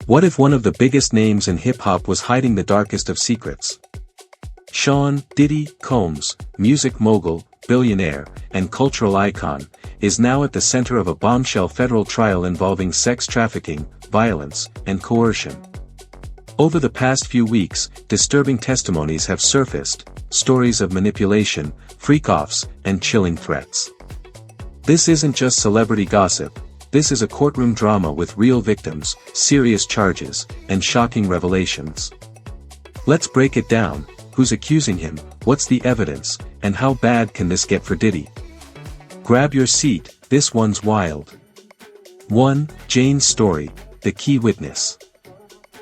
What if one of the biggest names in hip-hop was hiding the darkest of secrets? Sean Diddy Combs, music mogul, billionaire, and cultural icon, is now at the center of a bombshell federal trial involving sex trafficking, violence, and coercion. Over the past few weeks, disturbing testimonies have surfaced, stories of manipulation, freak-offs, and chilling threats. This isn't just celebrity gossip, this is a courtroom drama with real victims, serious charges, and shocking revelations. Let's break it down: who's accusing him, what's the evidence, and how bad can this get for Diddy? Grab your seat, this one's wild. 1. Jane's story, the key witness.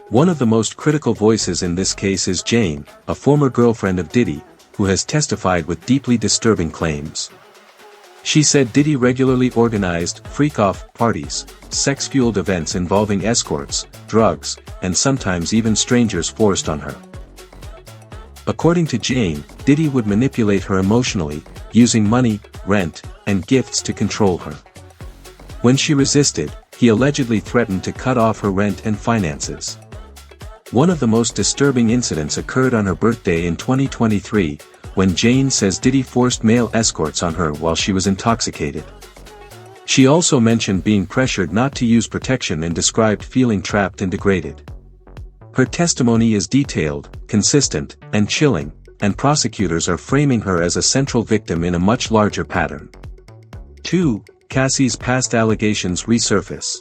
One of the most critical voices in this case is Jane, a former girlfriend of Diddy, who has testified with deeply disturbing claims. She said Diddy regularly organized freak-off parties, sex-fueled events involving escorts, drugs, and sometimes even strangers forced on her. According to Jane, Diddy would manipulate her emotionally, using money, rent, and gifts to control her. When she resisted, he allegedly threatened to cut off her rent and finances. One of the most disturbing incidents occurred on her birthday in 2023, when Jane says Diddy forced male escorts on her while she was intoxicated. She also mentioned being pressured not to use protection and described feeling trapped and degraded. Her testimony is detailed, consistent, and chilling, and prosecutors are framing her as a central victim in a much larger pattern. 2. Cassie's past allegations resurface.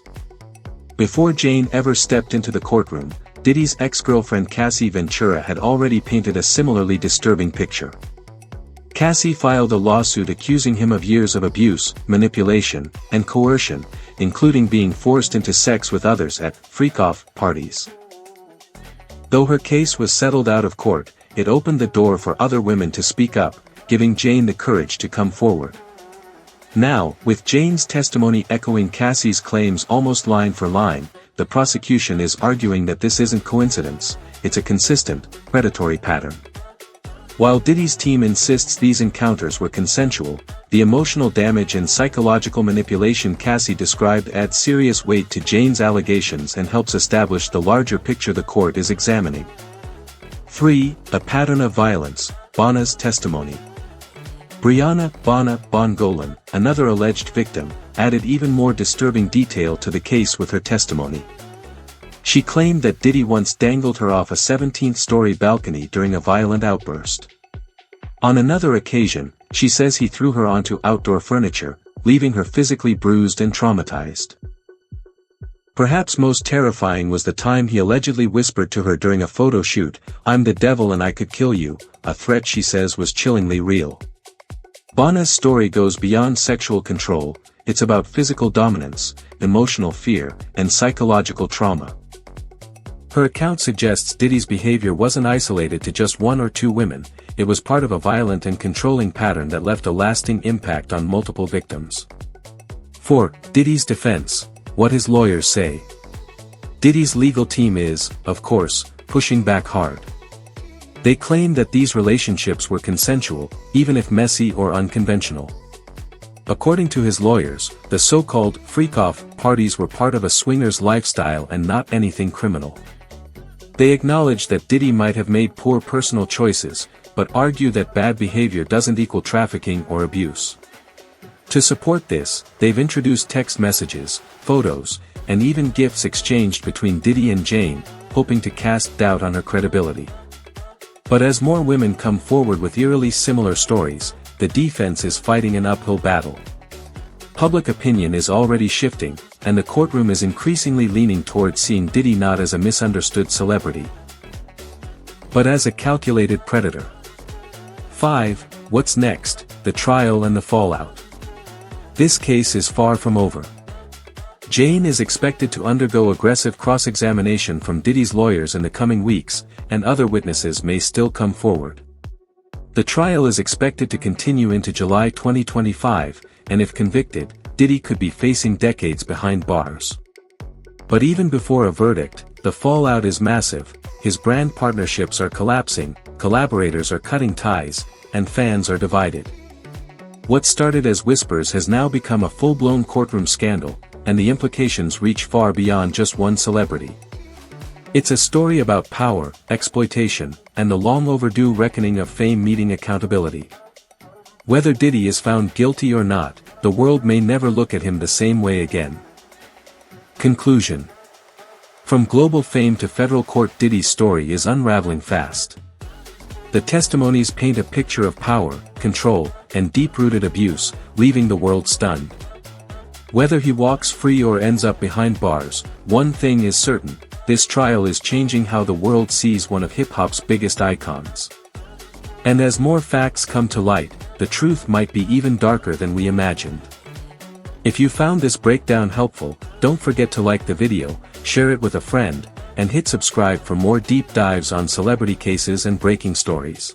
Before Jane ever stepped into the courtroom, Diddy's ex-girlfriend Cassie Ventura had already painted a similarly disturbing picture. Cassie filed a lawsuit accusing him of years of abuse, manipulation, and coercion, including being forced into sex with others at freak-off parties. Though her case was settled out of court, it opened the door for other women to speak up, giving Jane the courage to come forward. Now, with Jane's testimony echoing Cassie's claims almost line for line, the prosecution is arguing that this isn't coincidence, it's a consistent, predatory pattern. While Diddy's team insists these encounters were consensual, the emotional damage and psychological manipulation Cassie described adds serious weight to Jane's allegations and helps establish the larger picture the court is examining. 3. A pattern of violence, Bonna's testimony. Brianna Bonna Bongolan, another alleged victim, added even more disturbing detail to the case with her testimony. She claimed that Diddy once dangled her off a 17th-story balcony during a violent outburst. On another occasion, she says he threw her onto outdoor furniture, leaving her physically bruised and traumatized. Perhaps most terrifying was the time he allegedly whispered to her during a photo shoot, "I'm the devil and I could kill you," a threat she says was chillingly real. Bonna's story goes beyond sexual control, it's about physical dominance, emotional fear, and psychological trauma. Her account suggests Diddy's behavior wasn't isolated to just one or two women, it was part of a violent and controlling pattern that left a lasting impact on multiple victims. 4. Diddy's defense, what his lawyers say. Diddy's legal team is, of course, pushing back hard. They claim that these relationships were consensual, even if messy or unconventional. According to his lawyers, the so-called freak-off parties were part of a swinger's lifestyle and not anything criminal. They acknowledge that Diddy might have made poor personal choices, but argue that bad behavior doesn't equal trafficking or abuse. To support this, they've introduced text messages, photos, and even gifts exchanged between Diddy and Jane, hoping to cast doubt on her credibility. But as more women come forward with eerily similar stories, the defense is fighting an uphill battle. Public opinion is already shifting, and the courtroom is increasingly leaning towards seeing Diddy not as a misunderstood celebrity, but as a calculated predator. 5. What's next? The trial and the fallout. This case is far from over. Jane is expected to undergo aggressive cross-examination from Diddy's lawyers in the coming weeks, and other witnesses may still come forward. The trial is expected to continue into July 2025, and if convicted, Diddy could be facing decades behind bars. But even before a verdict, the fallout is massive, his brand partnerships are collapsing, collaborators are cutting ties, and fans are divided. What started as whispers has now become a full-blown courtroom scandal, and the implications reach far beyond just one celebrity. It's a story about power, exploitation, and the long overdue reckoning of fame meeting accountability. Whether Diddy is found guilty or not, the world may never look at him the same way again. Conclusion. From global fame to federal court, Diddy's story is unraveling fast. The testimonies paint a picture of power, control, and deep-rooted abuse, leaving the world stunned. Whether he walks free or ends up behind bars, one thing is certain: this trial is changing how the world sees one of hip-hop's biggest icons. And as more facts come to light, the truth might be even darker than we imagined. If you found this breakdown helpful, don't forget to like the video, share it with a friend, and hit subscribe for more deep dives on celebrity cases and breaking stories.